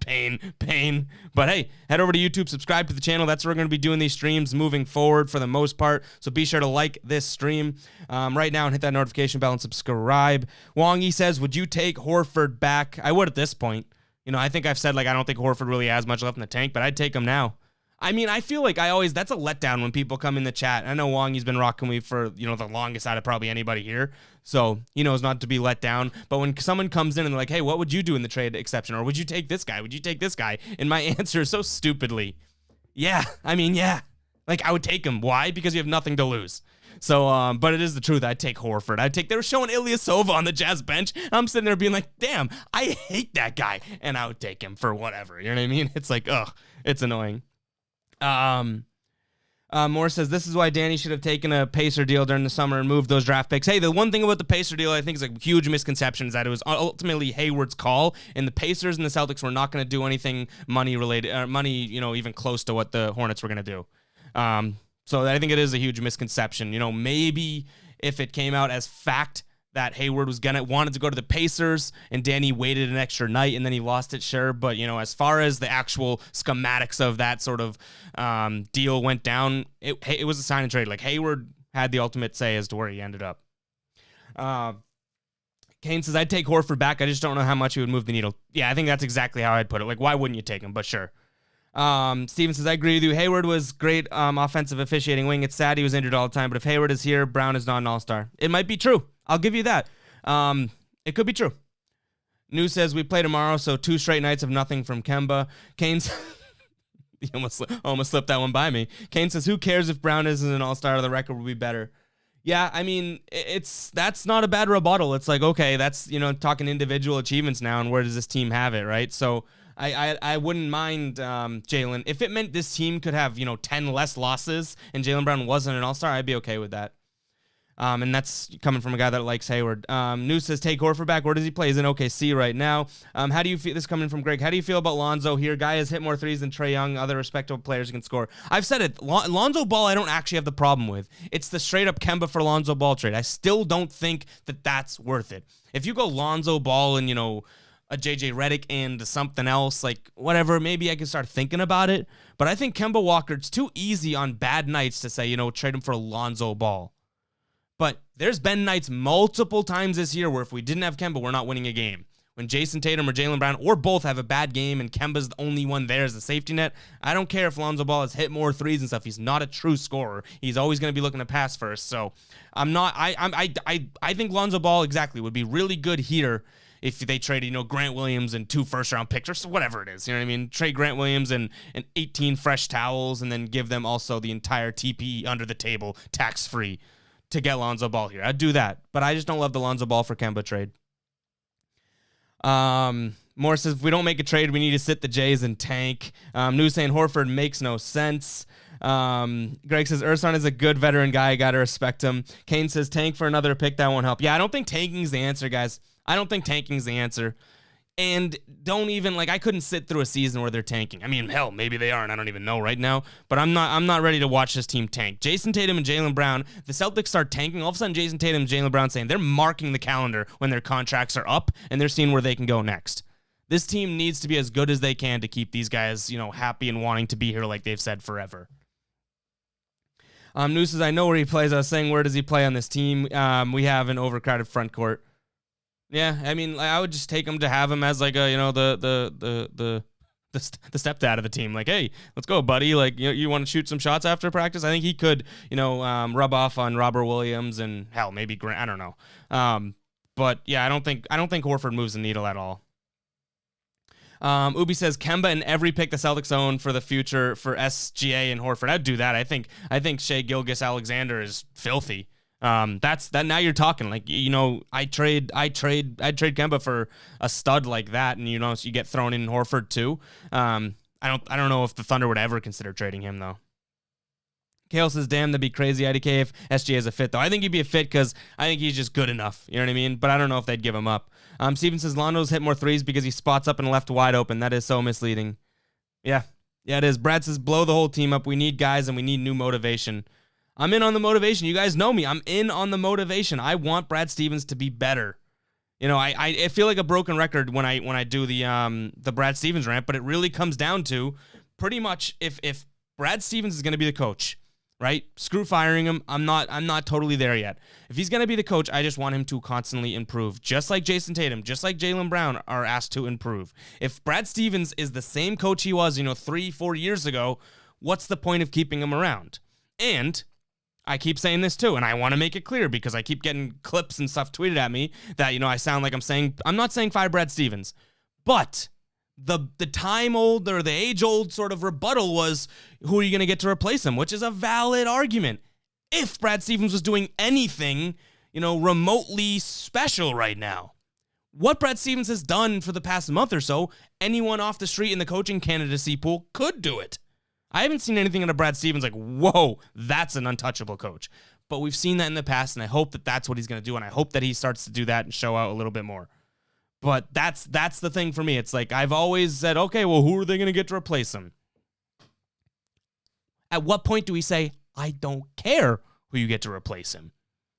But hey, head over to YouTube, subscribe to the channel. That's where we're going to be doing these streams moving forward for the most part. So be sure to like this stream right now and hit that notification bell and subscribe. Wongy says, "Would you take Horford back?" I would at this point. I think I've said I don't think Horford really has much left in the tank, but I'd take him now. I mean, I feel like that's a letdown when people come in the chat. I know Wongy's been rocking me for, the longest out of probably anybody here. So he knows not to be let down. But when someone comes in and they're like, "Hey, what would you do in the trade exception?" Or "Would you take this guy? Would you take this guy?" And my answer is so stupidly, yeah. I would take him. Why? Because you have nothing to lose. So, but it is the truth. I'd take Horford. They were showing Ilyasova on the Jazz bench. I'm sitting there being like, damn, I hate that guy. And I would take him for whatever. You know what I mean? It's ugh, it's annoying. Moore says, this is why Danny should have taken a Pacer deal during the summer and moved those draft picks. Hey, the one thing about the Pacer deal I think is a huge misconception is that it was ultimately Hayward's call, and the Pacers and the Celtics were not going to do anything money-related, even close to what the Hornets were going to do. So I think it is a huge misconception. Maybe if it came out as fact that Hayward wanted to go to the Pacers and Danny waited an extra night and then he lost it, sure. But, as far as the actual schematics of that sort of deal went down, it was a sign and trade. Like, Hayward had the ultimate say as to where he ended up. Kane says, I'd take Horford back. I just don't know how much he would move the needle. Yeah, I think that's exactly how I'd put it. Like, why wouldn't you take him? But sure. Steven says, I agree with you. Hayward was great offensive officiating wing. It's sad he was injured all the time, but if Hayward is here, Brown is not an all-star. It might be true. I'll give you that. It could be true. News says we play tomorrow, so 2 straight nights of nothing from Kemba. Kane's he almost slipped that one by me. Kane says, who cares if Brown isn't an all-star? The record will be better. Yeah, I mean, that's not a bad rebuttal. It's like, okay, that's, talking individual achievements now, and where does this team have it, right? So I wouldn't mind Jaylen. If it meant this team could have, 10 less losses and Jaylen Brown wasn't an all-star, I'd be okay with that. And that's coming from a guy that likes Hayward. News says, take Horford back. Where does he play? He's in OKC right now. How do you feel? This is coming from Greg. How do you feel about Lonzo here? Guy has hit more threes than Trae Young. Other respectable players can score. I've said it. Lonzo Ball, I don't actually have the problem with. It's the straight-up Kemba for Lonzo Ball trade. I still don't think that that's worth it. If you go Lonzo Ball and, a JJ Redick and something else, like whatever, maybe I can start thinking about it. But I think Kemba Walker, it's too easy on bad nights to say, trade him for Lonzo Ball. But there's been nights multiple times this year where if we didn't have Kemba, we're not winning a game. When Jason Tatum or Jaylen Brown or both have a bad game and Kemba's the only one there as a safety net, I don't care if Lonzo Ball has hit more threes and stuff. He's not a true scorer. He's always going to be looking to pass first. So I think Lonzo Ball exactly would be really good here if they traded, Grant Williams and 2 first-round picks or whatever it is. You know what I mean? Trade Grant Williams and 18 fresh towels and then give them also the entire TPE under the table, tax-free, to get Lonzo Ball here. I'd do that, but I just don't love the Lonzo Ball for Kemba trade. Moore says, if we don't make a trade, we need to sit the Jays and tank. News saying Horford makes no sense. Greg says, Ersan is a good veteran guy. Got to respect him. Kane says, tank for another pick. That won't help. Yeah, I don't think tanking is the answer, guys. I don't think tanking is the answer. And don't even, I couldn't sit through a season where they're tanking. I mean, hell, maybe they are, and I don't even know right now. But I'm not ready to watch this team tank. Jason Tatum and Jaylen Brown, the Celtics start tanking. All of a sudden, Jason Tatum and Jaylen Brown saying they're marking the calendar when their contracts are up, and they're seeing where they can go next. This team needs to be as good as they can to keep these guys, happy and wanting to be here like they've said forever. News says, I know where he plays. I was saying, where does he play on this team? We have an overcrowded front court. Yeah, I mean, I would just take him to have him as the stepdad of the team. Like, hey, let's go, buddy. Like, you want to shoot some shots after practice? I think he could, rub off on Robert Williams and hell, maybe Grant. I don't know. But yeah, I don't think Horford moves the needle at all. Ubi says Kemba in every pick the Celtics own for the future for SGA and Horford. I'd do that. I think Shai Gilgeous-Alexander is filthy. That's that. Now you're talking. I'd trade Kemba for a stud like that, and so you get thrown in Horford too. I don't know if the Thunder would ever consider trading him though. Kale says, damn, that'd be crazy, IDK, if SGA is a fit, though. I think he'd be a fit because I think he's just good enough. You know what I mean? But I don't know if they'd give him up. Steven says, Lonzo's hit more threes because he spots up and left wide open. That is so misleading. Yeah, it is. Brad says, blow the whole team up. We need guys and we need new motivation. I'm in on the motivation. You guys know me. I'm in on the motivation. I want Brad Stevens to be better. I feel like a broken record when I do the Brad Stevens rant, but it really comes down to pretty much if Brad Stevens is going to be the coach, right? Screw firing him. I'm not totally there yet. If he's going to be the coach, I just want him to constantly improve, just like Jason Tatum, just like Jaylen Brown are asked to improve. If Brad Stevens is the same coach he was, 3-4 years ago, what's the point of keeping him around? And I keep saying this too, and I want to make it clear because I keep getting clips and stuff tweeted at me that, I sound like I'm not saying fire Brad Stevens, but the time-old or the age-old sort of rebuttal was, who are you going to get to replace him, which is a valid argument. If Brad Stevens was doing anything, remotely special right now, what Brad Stevens has done for the past month or so, anyone off the street in the coaching candidacy pool could do it. I haven't seen anything out of Brad Stevens like, whoa, that's an untouchable coach. But we've seen that in the past, and I hope that that's what he's going to do, and I hope that he starts to do that and show out a little bit more. But that's the thing for me. It's like I've always said, okay, well, who are they going to get to replace him? At what point do we say, I don't care who you get to replace him?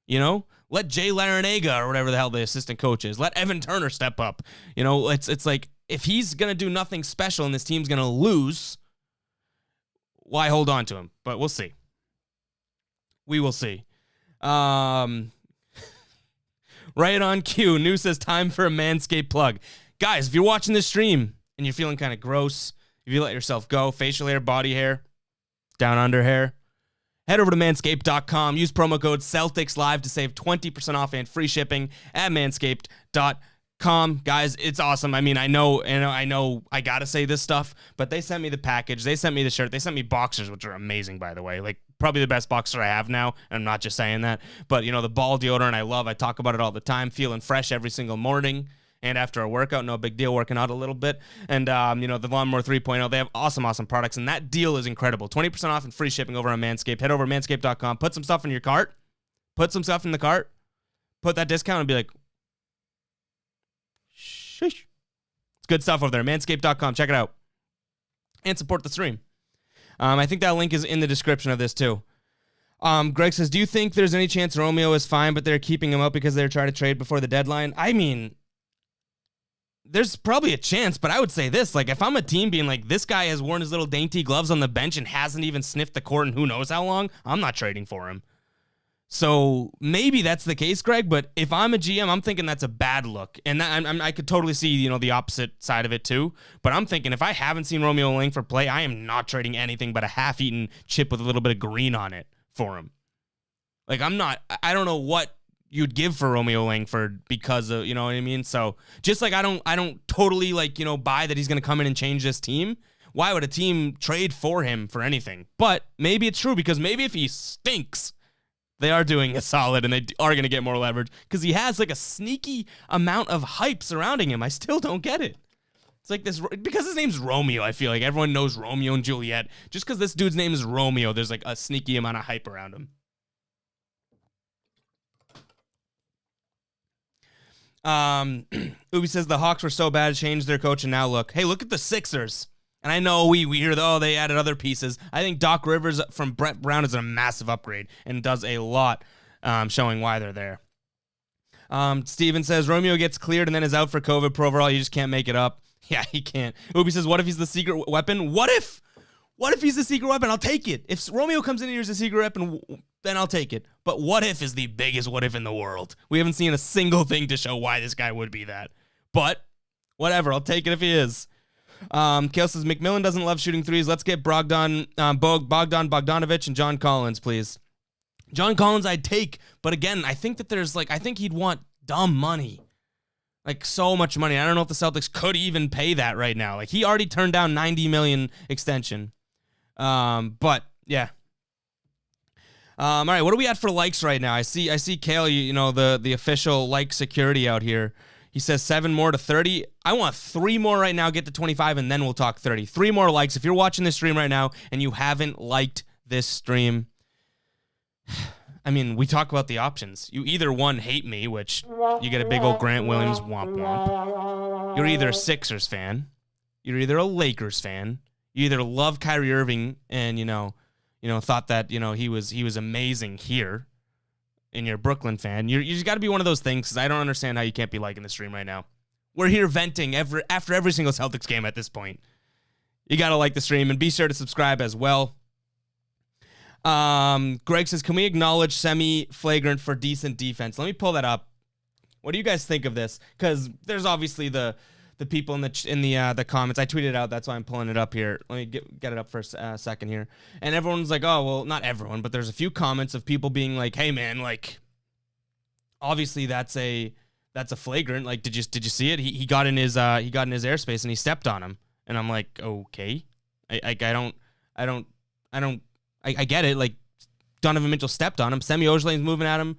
You know, let Jay Larinaga or whatever the hell the assistant coach is, let Evan Turner step up. You know, it's like if he's going to do nothing special and this team's going to lose, why hold on to him? But we'll see. We will see. Right on cue. New says time for a Manscaped plug. Guys, if you're watching this stream and you're feeling kind of gross, if you let yourself go, facial hair, body hair, down under hair, head over to manscaped.com. Use promo code CelticsLive to save 20% off and free shipping at manscaped.com. Guys, it's awesome. I mean, I know I got to say this stuff, but they sent me the package. They sent me the shirt. They sent me boxers, which are amazing, by the way. Like, probably the best boxer I have now. I'm not just saying that. But, you know, the ball deodorant I love. I talk about it all the time. Feeling fresh every single morning. And after a workout, no big deal, working out a little bit. And, you know, the Lawnmower 3.0, they have awesome products. And that deal is incredible. 20% off and free shipping over on Manscaped. Head over to manscaped.com. Put some stuff in your cart. Put some stuff in the cart. Put that discount and be like, sheesh. It's good stuff over there. Manscaped.com. Check it out. And support the stream. I think that link is in the description of this, too. Greg says, do you think there's any chance Romeo is fine, but they're keeping him out because they're trying to trade before the deadline? I mean, there's probably a chance, but I would say this. Like, if I'm a team being like, this guy has worn his little dainty gloves on the bench and hasn't even sniffed the court in who knows how long, I'm not trading for him. So maybe that's the case, Greg, but if I'm a GM, I'm thinking that's a bad look. And I could totally see, you know, the opposite side of it too. But I'm thinking if I haven't seen Romeo Langford play, I am not trading anything but a half-eaten chip with a little bit of green on it for him. Like, I don't know what you'd give for Romeo Langford because of, you know what I mean? So just like I don't totally, like, you know, buy that he's going to come in and change this team. Why would a team trade for him for anything? But maybe it's true, because maybe if he stinks, they are doing a solid and they are going to get more leverage because he has like a sneaky amount of hype surrounding him. I still don't get it. It's like this, because his name's Romeo, I feel like everyone knows Romeo and Juliet. Just because this dude's name is Romeo, there's like a sneaky amount of hype around him. Ubi says the Hawks were so bad, changed their coach, and now look. Hey, look at the Sixers. And I know we hear, they added other pieces. I think Doc Rivers from Brett Brown is a massive upgrade and does a lot, showing why they're there. Steven says, Romeo gets cleared and then is out for COVID pro overall. You just can't make it up. Yeah, he can't. Ubi says, what if he's the secret weapon? What if he's the secret weapon? I'll take it. If Romeo comes in here as a secret weapon, then I'll take it. But what if is the biggest what if in the world. We haven't seen a single thing to show why this guy would be that. But whatever, I'll take it if he is. Kale says, McMillan doesn't love shooting threes. Let's get Bogdan Bogdanovic and John Collins, please. John Collins I'd take, but again, I think he'd want dumb money. Like, so much money. I don't know if the Celtics could even pay that right now. Like, he already turned down $90 million extension. But yeah. All right, what are we at for likes right now? I see Kale, you know, the official like security out here. He says 7 more to 30. I want 3 more right now, get to 25, and then we'll talk 30. 3 more likes. If you're watching this stream right now and you haven't liked this stream, I mean, we talk about the options. You either, one, hate me, which you get a big old Grant Williams womp womp. You're either a Sixers fan. You're either a Lakers fan. You either love Kyrie Irving and, you know, thought that, you know, he was amazing here. And you're a Brooklyn fan, you just got to be one of those things, because I don't understand how you can't be liking the stream right now. We're here venting after every single Celtics game at this point. You got to like the stream, and be sure to subscribe as well. Greg says, can we acknowledge semi-flagrant for decent defense? Let me pull that up. What do you guys think of this? Because there's obviously the people in the comments. I tweeted it out. That's why I'm pulling it up here. Let me get it up for a second here. And everyone's like, oh, well, not everyone, but there's a few comments of people being like, hey, man, like, obviously that's a flagrant. Like, did you see it? He got in his airspace and he stepped on him. And I'm like, okay, I get it. Like, Donovan Mitchell stepped on him. Semi Ojeleyne's moving at him.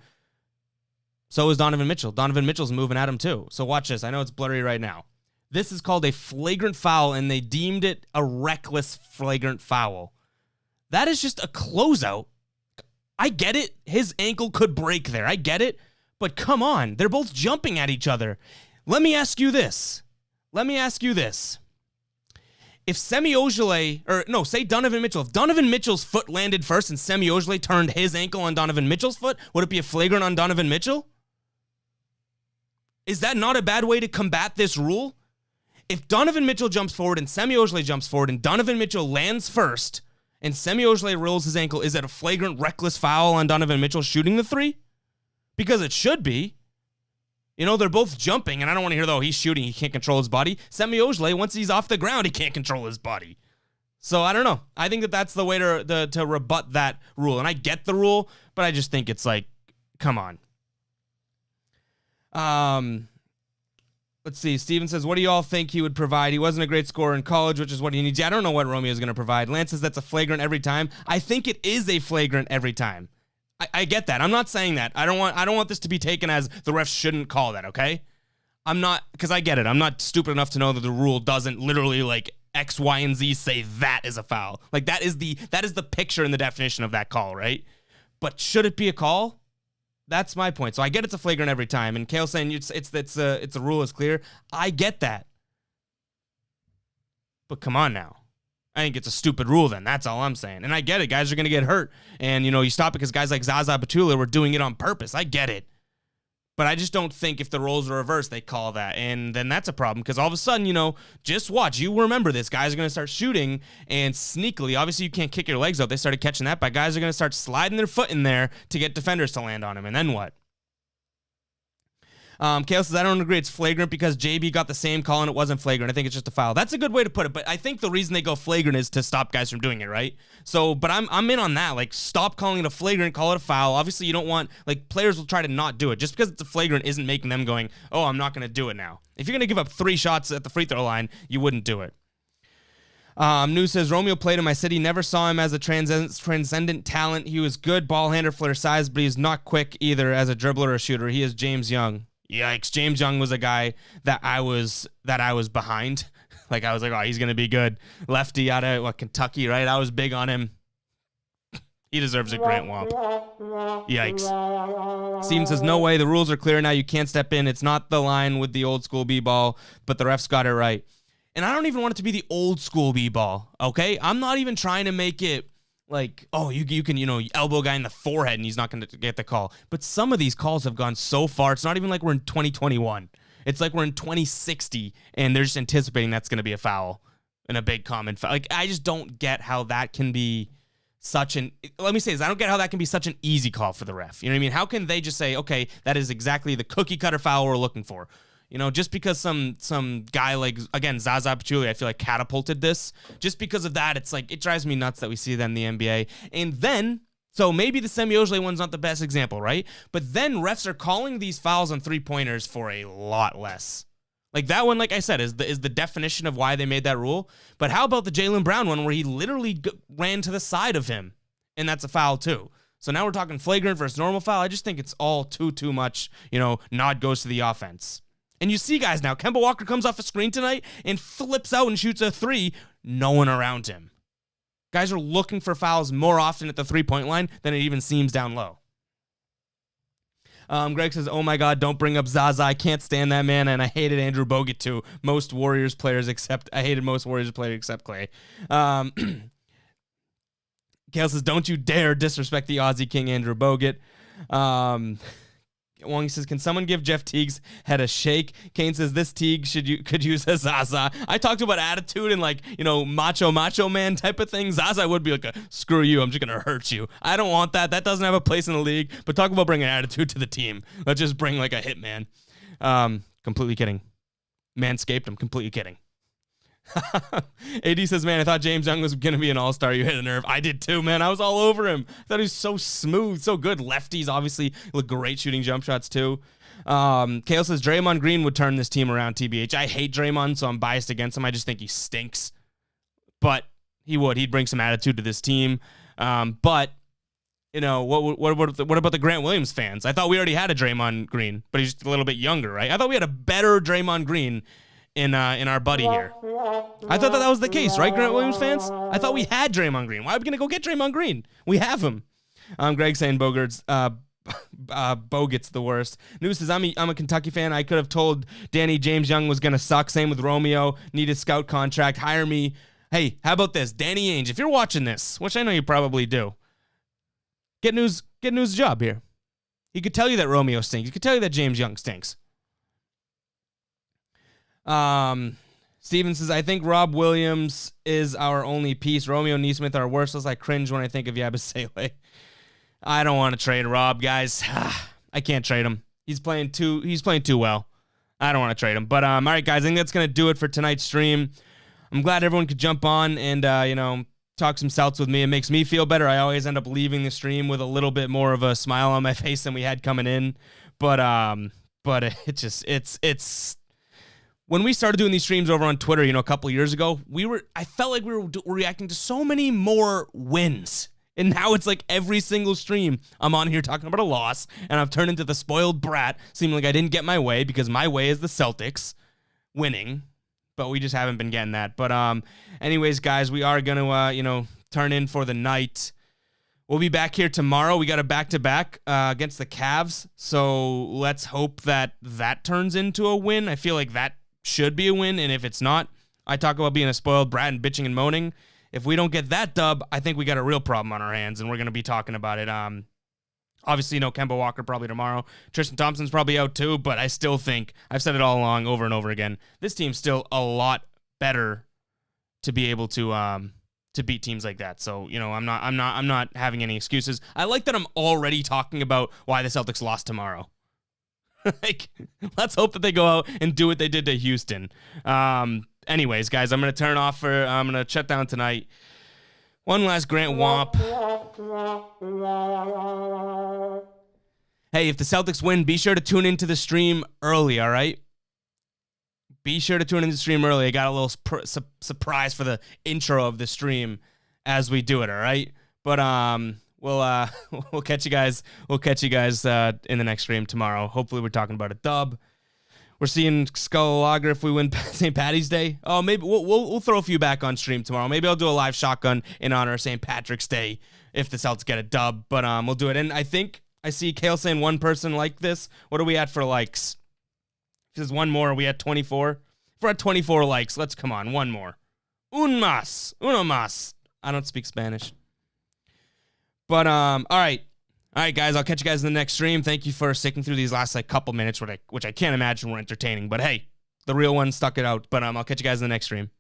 So is Donovan Mitchell. Donovan Mitchell's moving at him too. So watch this. I know it's blurry right now. This is called a flagrant foul, and they deemed it a reckless flagrant foul. That is just a closeout. I get it. His ankle could break there. I get it. But come on. They're both jumping at each other. Let me ask you this. If Semi Ojeleye, or no, say Donovan Mitchell. If Donovan Mitchell's foot landed first and Semi Ojeleye turned his ankle on Donovan Mitchell's foot, would it be a flagrant on Donovan Mitchell? Is that not a bad way to combat this rule? If Donovan Mitchell jumps forward and Semi Ojeleye jumps forward and Donovan Mitchell lands first and Semi Ojeleye rolls his ankle, is it a flagrant reckless foul on Donovan Mitchell shooting the three? Because it should be. You know, they're both jumping, and I don't want to hear, though, he's shooting, he can't control his body. Semi Ojeleye, once he's off the ground, he can't control his body. So, I don't know. I think that that's the way to rebut that rule. And I get the rule, but I just think it's like, come on. Let's see. Steven says, what do you all think he would provide? He wasn't a great scorer in college, which is what he needs. Yeah, I don't know what Romeo's going to provide. Lance says that's a flagrant every time. I think it is a flagrant every time. I get that. I'm not saying that. I don't want this to be taken as the refs shouldn't call that, okay? I'm not, because I get it. I'm not stupid enough to know that the rule doesn't literally like X, Y, and Z say that is a foul. Like that is the picture and the definition of that call, right? But should it be a call? That's my point. So I get it's a flagrant every time. And Kale's saying it's a rule is clear. I get that. But come on now. I think it's a stupid rule then. That's all I'm saying. And I get it. Guys are going to get hurt. And, you know, you stop it because guys like Zaza Pachulia were doing it on purpose. I get it. But I just don't think if the roles are reversed, they call that. And then that's a problem because all of a sudden, you know, just watch. You remember this. Guys are going to start shooting and sneakily. Obviously, you can't kick your legs out. They started catching that. But guys are going to start sliding their foot in there to get defenders to land on him. And then what? Kale says, I don't agree. It's flagrant because JB got the same call and it wasn't flagrant. I think it's just a foul. That's a good way to put it. But I think the reason they go flagrant is to stop guys from doing it, right? So, but I'm in on that. Like, stop calling it a flagrant, call it a foul. Obviously, you don't want, like, players will try to not do it. Just because it's a flagrant isn't making them going, oh, I'm not going to do it now. If you're going to give up 3 shots at the free throw line, you wouldn't do it. News says, Romeo played in my city. Never saw him as a transcendent talent. He was good ball handler for his size, but he's not quick either as a dribbler or a shooter. He is James Young. Yikes. James Young was a guy that I was behind. Like, I was like, oh, he's going to be good. Lefty out of, Kentucky, right? I was big on him. He deserves a Grant Womp. Yikes. Steven says, no way. The rules are clear now. You can't step in. It's not the line with the old school B-ball, but the refs got it right. And I don't even want it to be the old school B-ball, okay? I'm not even trying to make it like, oh, you can, elbow a guy in the forehead and he's not going to get the call. But some of these calls have gone so far. It's not even like we're in 2021. It's like we're in 2060 and they're just anticipating that's going to be a foul and a big common foul. Like, I just don't get how that can be such an, let me say this, I don't get how that can be such an easy call for the ref. You know what I mean? How can they just say, okay, that is exactly the cookie cutter foul we're looking for? Just because some guy like, again, Zaza Pachulia, I feel like catapulted this. Just because of that, it's like, it drives me nuts that we see that in the NBA. And then, so maybe the Semi Ojeleye one's not the best example, right? But then refs are calling these fouls on three-pointers for a lot less. Like that one, like I said, is the definition of why they made that rule. But how about the Jaylen Brown one where he literally ran to the side of him? And that's a foul too. So now we're talking flagrant versus normal foul. I just think it's all too much, nod goes to the offense. And you see guys now, Kemba Walker comes off a screen tonight and flips out and shoots a 3, no one around him. Guys are looking for fouls more often at the three-point line than it even seems down low. Greg says, oh my God, don't bring up Zaza. I can't stand that man, and I hated Andrew Bogut too. I hated most Warriors players except Clay. Kale says, don't you dare disrespect the Aussie King Andrew Bogut. Wong says, can someone give Jeff Teague's head a shake? Kane says, this Teague could use a Zaza. I talked about attitude and macho man type of thing. Zaza would be like, screw you, I'm just going to hurt you. I don't want that. That doesn't have a place in the league. But talk about bringing attitude to the team. Let's just bring like a hitman. Completely kidding. Manscaped, I'm completely kidding. AD says, man, I thought James Young was going to be an all-star. You hit a nerve. I did too, man. I was all over him. I thought he was so smooth, so good. Lefties obviously look great shooting jump shots too. Kale says, Draymond Green would turn this team around, TBH. I hate Draymond, so I'm biased against him. I just think he stinks. But he would. He'd bring some attitude to this team. But, what about the Grant Williams fans? I thought we already had a Draymond Green, but he's just a little bit younger, right? I thought we had a better Draymond Green. in our buddy here. I thought that was the case, right, Grant Williams fans? I thought we had Draymond Green. Why are we going to go get Draymond Green? We have him. Greg saying Bogut's the worst. News says, I'm a Kentucky fan. I could have told Danny James Young was going to suck. Same with Romeo. Need a scout contract. Hire me. Hey, how about this? Danny Ainge, if you're watching this, which I know you probably do, get news a job here. He could tell you that Romeo stinks. He could tell you that James Young stinks. Steven says, I think Rob Williams is our only piece. Romeo and Neesmith are worthless. I cringe when I think of Yabusele. I don't want to trade Rob, guys. I can't trade him. He's playing too well. I don't want to trade him. But all right, guys, I think that's going to do it for tonight's stream. I'm glad everyone could jump on and talk some Celts with me. It makes me feel better. I always end up leaving the stream with a little bit more of a smile on my face than we had coming in. But it's when we started doing these streams over on Twitter, a couple years ago, I felt like we were reacting to so many more wins. And now it's like every single stream I'm on here talking about a loss, and I've turned into the spoiled brat, seeming like I didn't get my way because my way is the Celtics winning, but we just haven't been getting that. But anyways, guys, we are going to, turn in for the night. We'll be back here tomorrow. We got a back-to-back against the Cavs, so let's hope that turns into a win. I feel like that should be a win, and if it's not, I talk about being a spoiled brat and bitching and moaning. If we don't get that dub, I think we got a real problem on our hands, and we're going to be talking about it. Obviously, Kemba Walker probably tomorrow. Tristan Thompson's probably out too, but I still think, I've said it all along over and over again, this team's still a lot better to be able to beat teams like that. So, I'm not having any excuses. I like that I'm already talking about why the Celtics lost tomorrow. Let's hope that they go out and do what they did to Houston. Anyways, guys, I'm going to I'm going to shut down tonight. One last Grant Womp. Hey, if the Celtics win, be sure to tune into the stream early, all right? Be sure to tune into the stream early. I got a little surprise for the intro of the stream as we do it, all right? But we'll catch you guys. We'll catch you guys in the next stream tomorrow. Hopefully we're talking about a dub. We're seeing Skull Lager if we win St. Patty's Day. Oh, maybe we'll throw a few back on stream tomorrow. Maybe I'll do a live shotgun in honor of St. Patrick's Day if the Celtics get a dub. But we'll do it. And I think I see Kale saying one person liked this. What are we at for likes? If there's one more, are we at 24? If we're at 24 likes, let's come on. One more. Uno más. I don't speak Spanish. But all right. All right, guys, I'll catch you guys in the next stream. Thank you for sticking through these last couple minutes, which I can't imagine were entertaining. But hey, the real one stuck it out. But I'll catch you guys in the next stream.